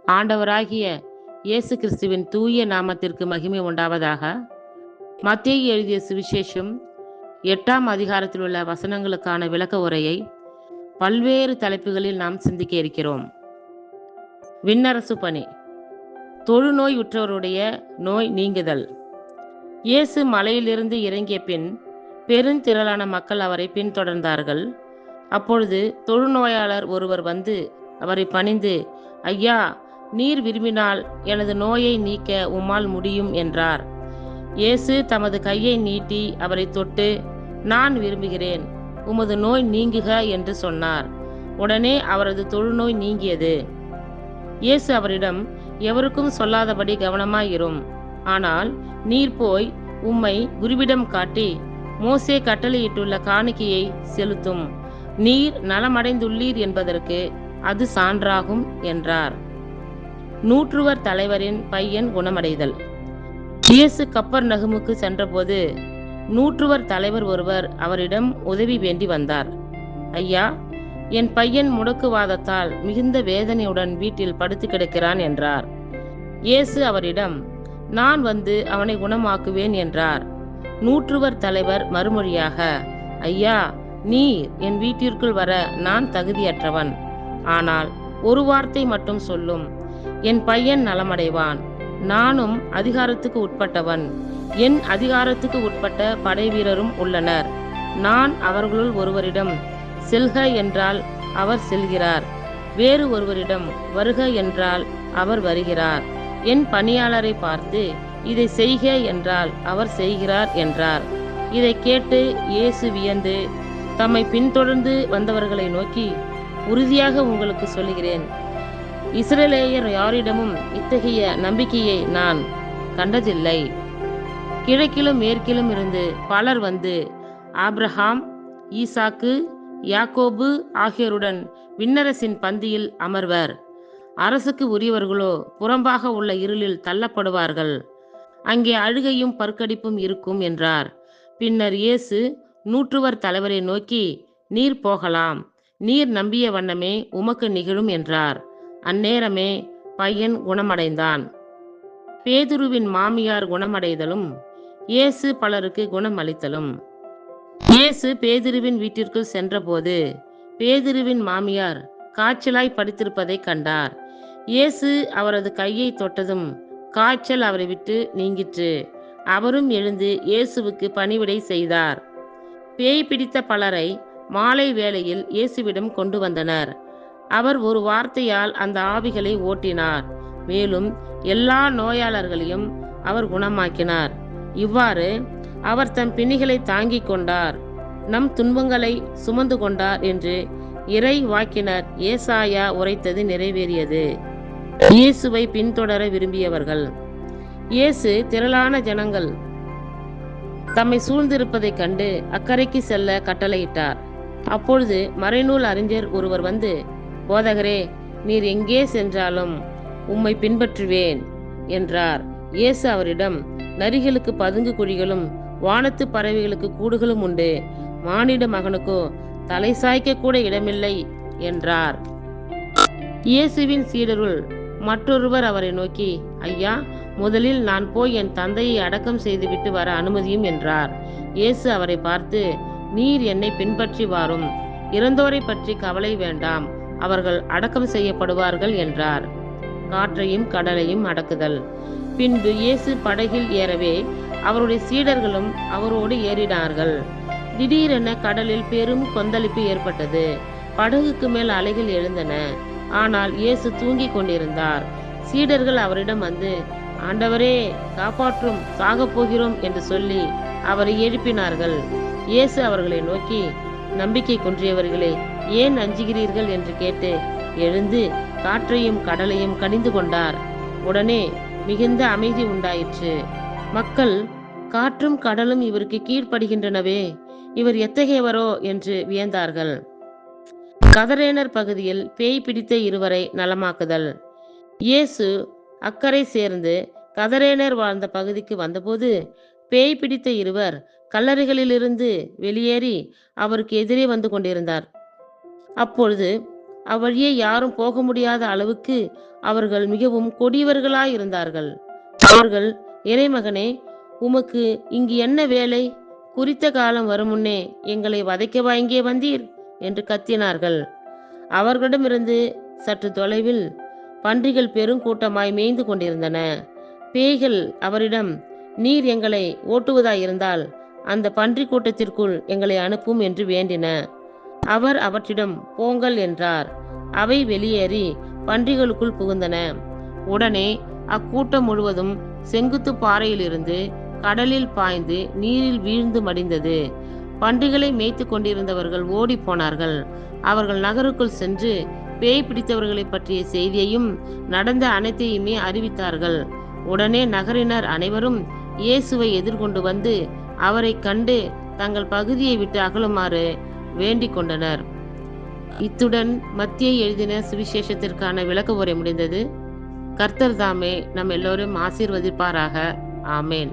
ஆண்டவராகிய இயேசு கிறிஸ்துவின் தூய நாமத்திற்கு மகிமை உண்டாவதாக. மத்தேயு எழுதிய சுவிசேஷம் 8ஆம் அதிகாரத்தில் உள்ள வசனங்களுக்கான விளக்க உரையை பல்வேறு தலைப்புகளில் நாம் சிந்திக்க இருக்கிறோம். விண்ணரசு பணி. தொழுநோய் உற்றவருடைய நோய் நீங்குதல். இயேசு மலையிலிருந்து இறங்கிய பின் பெருந்திரளான மக்கள் அவரை பின்தொடர்ந்தார்கள். அப்பொழுது தொழுநோயாளர் ஒருவர் வந்து அவரை பணிந்து, ஐயா, நீர் விரும்பினால் எனது நோயை நீக்க உம்மால் முடியும் என்றார். இயேசு தமது கையை நீட்டி அவரை தொட்டு, நான் விரும்புகிறேன், உமது நோய் நீங்குக என்று சொன்னார். உடனே அவரது தொழுநோய் நீங்கியது. இயேசு அவரிடம், எவருக்கும் சொல்லாதபடி கவனமாயிரும். ஆனால் நீர் போய் உம்மை குருவிடம் காட்டி மோசே கட்டளையிட்டுள்ள காணிக்கையை செலுத்தும். நீர் நலமடைந்துள்ளீர் என்பதற்கு அது சான்றாகும் என்றார். நூற்றுவர் தலைவரின் பையன் குணமடைதல். இயேசு கப்பர்நகமுக்கு சென்றபோது நூற்றுவர் தலைவர் ஒருவர் அவரிடம் உதவி வேண்டி வந்தார். ஐயா, என் பையன் முடக்குவாதத்தால் மிகுந்த வேதனையுடன் வீட்டில் படுத்து கிடக்கிறான் என்றார். இயேசு அவரிடம், நான் வந்து அவனை குணமாக்குவேன் என்றார். நூற்றுவர் தலைவர் மறுமொழியாக, ஐயா, நீர் என் வீட்டிற்குள் வர நான் தகுதியற்றவன். ஆனால் ஒரு வார்த்தை மட்டும் சொல்லும், என் பையன் நலமடைவான். நானும் அதிகாரத்துக்கு உட்பட்டவன். என் அதிகாரத்துக்கு உட்பட்ட படை வீரரும் உள்ளனர். நான் அவர்களுள் ஒருவரிடம் செல்க என்றால் அவர் செல்கிறார், வேறு ஒருவரிடம் வருக என்றால் அவர் வருகிறார். என் பணியாளரை பார்த்து இதை செய்க என்றால் அவர் செய்கிறார் என்றார். இதை கேட்டு இயேசு வியந்து தம்மை பின்தொடர்ந்து வந்தவர்களை நோக்கி, உறுதியாக உங்களுக்கு சொல்லுகிறேன், இஸ்ரவேலர் யாரிடமும் இத்தகைய நம்பிக்கையை நான் கண்டதில்லை. கிழக்கிலும் மேற்கிலும் இருந்து பலர் வந்து ஆபிரகாம், ஈசாக்கு, யாக்கோபு ஆகியோருடன் விண்ணரசின் பந்தியில் அமர்வர். அரசுக்கு உரியவர்களோ புறம்பாக உள்ள இருளில் தள்ளப்படுவார்கள். அங்கே அழுகையும் பற்கடிப்பும் இருக்கும் என்றார். பின்னர் இயேசு நூற்றுவர் தலைவரை நோக்கி, நீர் போகலாம், நீர் நம்பிய வண்ணமே உமக்கு நிகழும் என்றார். அந்நேரமே பையன் குணமடைந்தான். பேதுருவின் மாமியார் குணமடைதலும் இயேசு பலருக்கு குணமளித்தலும். இயேசு பேதுருவின் வீட்டிற்குள் சென்றபோது பேதுருவின் மாமியார் காய்ச்சலாய் படுத்திருப்பதை கண்டார். இயேசு அவரது கையை தொட்டதும் காய்ச்சல் அவரை விட்டு நீங்கிற்று. அவரும் எழுந்து இயேசுவுக்கு பணிவிடை செய்தார். பேய் பிடித்த பலரை மாலை வேளையில் இயேசுவிடம் கொண்டு வந்தனர். அவர் ஒரு வார்த்தையால் அந்த ஆவிகளை ஓட்டினார். மேலும் எல்லா நோயாளர்களையும் அவர் குணமாக்கினார். இவ்வாறு அவர் தம் பிணிகளை தாங்கிக் கொண்டார், நம் துன்பங்களை சுமந்து கொண்டார் என்று இறை வாக்கினர் ஏசாயா உரைத்தது நிறைவேறியது. இயேசுவை பின்தொடர விரும்பியவர்கள். இயேசு திரளான ஜனங்கள் தம்மை சூழ்ந்திருப்பதைக் கண்டு அக்கறைக்கு செல்ல கட்டளையிட்டார். அப்பொழுது மறைநூல் அறிஞர் ஒருவர் வந்து, போதகரே, நீர் எங்கே சென்றாலும் உம்மை பின்பற்றுவேன் என்றார். இயேசு அவரிடம், நரிகளுக்கு பதுங்கு குழிகளும் வானத்து பறவைகளுக்கு கூடுகளும் உண்டு, மானிட மகனுக்கோ தலை சாய்க்க கூட இடமில்லை என்றார். இயேசுவின் சீடருள் மற்றொருவர் அவரை நோக்கி, ஐயா, முதலில் நான் போய் என் தந்தையை அடக்கம் செய்துவிட்டு வர அனுமதியும் என்றார். இயேசு அவரை பார்த்து, நீர் என்னை பின்பற்றி வாரும், இறந்தோரை பற்றி கவலை வேண்டாம், அவர்கள் அடக்கம் செய்யப்படுவார்கள் என்றார். காற்றையும் கடலையும் அடக்குதல். பின்பு இயேசு படகில் ஏறவே அவருடைய சீடர்களும் அவரோடு ஏறினார்கள். திடீரென கடலில் பெரும் கொந்தளிப்பு ஏற்பட்டது. படகுக்கு மேல் அலைகள் எழுந்தன. ஆனால் இயேசு தூங்கிக் கொண்டிருந்தார். சீடர்கள் அவரிடம் வந்து, ஆண்டவரே, காப்பாற்றும், சாகப் போகிறோம் என்று சொல்லி அவரை எழுப்பினார்கள். இயேசு அவர்களை நோக்கி, நம்பிக்கை குன்றியவர்களே, ஏன் அஞ்சுகிறீர்கள் என்று கேட்டு எழுந்து காற்றையும் கடலையும் கனிந்து கொண்டார். உடனே மிகுந்த அமைதி உண்டாயிற்று. மக்கள், காற்றும் கடலும் இவருக்கு கீழ்ப்படுகின்றனவே, இவர் எத்தகையவரோ என்று வியந்தார்கள். கதரேனர் பகுதியில் பேய் பிடித்த இருவரை நலமாக்குதல். இயேசு அக்கறை சேர்ந்து கதரேனர் வாழ்ந்த பகுதிக்கு வந்தபோது பேய் பிடித்த இருவர் கல்லறைகளிலிருந்து வெளியேறி அவருக்கு எதிரே வந்து கொண்டிருந்தார். அப்பொழுது அவ்வழியே யாரும் போக முடியாத அளவுக்கு அவர்கள் மிகவும் கொடியவர்களாயிருந்தார்கள். அவர்கள், இறைமகனே, உமக்கு இங்கு என்ன வேலை? குறித்த காலம் வரும் முன்னே எங்களை வதைக்கவா இங்கே வந்தீர் என்று கத்தினார்கள். அவர்களிடமிருந்து சற்று தொலைவில் பன்றிகள் பெருங்கூட்டமாய் மேய்ந்து கொண்டிருந்தன. பேய்கள் அவரிடம், நீர் எங்களை ஓட்டுவதாயிருந்தால் அந்த பன்றி கூட்டத்திற்குள் எங்களை அனுப்பும் என்று வேண்டின. அவர் அவற்றிடம், போங்கள் என்றார். அவை வெளியேறி பன்றிகளுக்குள் புகுந்தன. உடனே அக்கூட்டம் முழுவதும் செங்குத்து பாறையிலிருந்து கடலில் பாய்ந்து நீரில் வீழ்ந்து மடிந்தது. பன்றிகளை மேய்த்து கொண்டிருந்தவர்கள் ஓடி போனார்கள். அவர்கள் நகருக்குள் சென்று பேய் பிடித்தவர்களை பற்றிய செய்தியையும் நடந்த அனைத்தையுமே அறிவித்தார்கள். உடனே நகரினர் அனைவரும் இயேசுவை எதிர்கொண்டு வந்து அவரை கண்டு தங்கள் பகுதியை விட்டு அகலுமாறு வேண்டிக் கொண்டனர். இத்துடன் மத்தேயு எழுதின சுவிசேஷத்திற்கான விளக்க உரை முடிந்தது. கர்த்தர் தாமே நம் எல்லோரும் ஆசீர்வதிப்பாராக. ஆமேன்.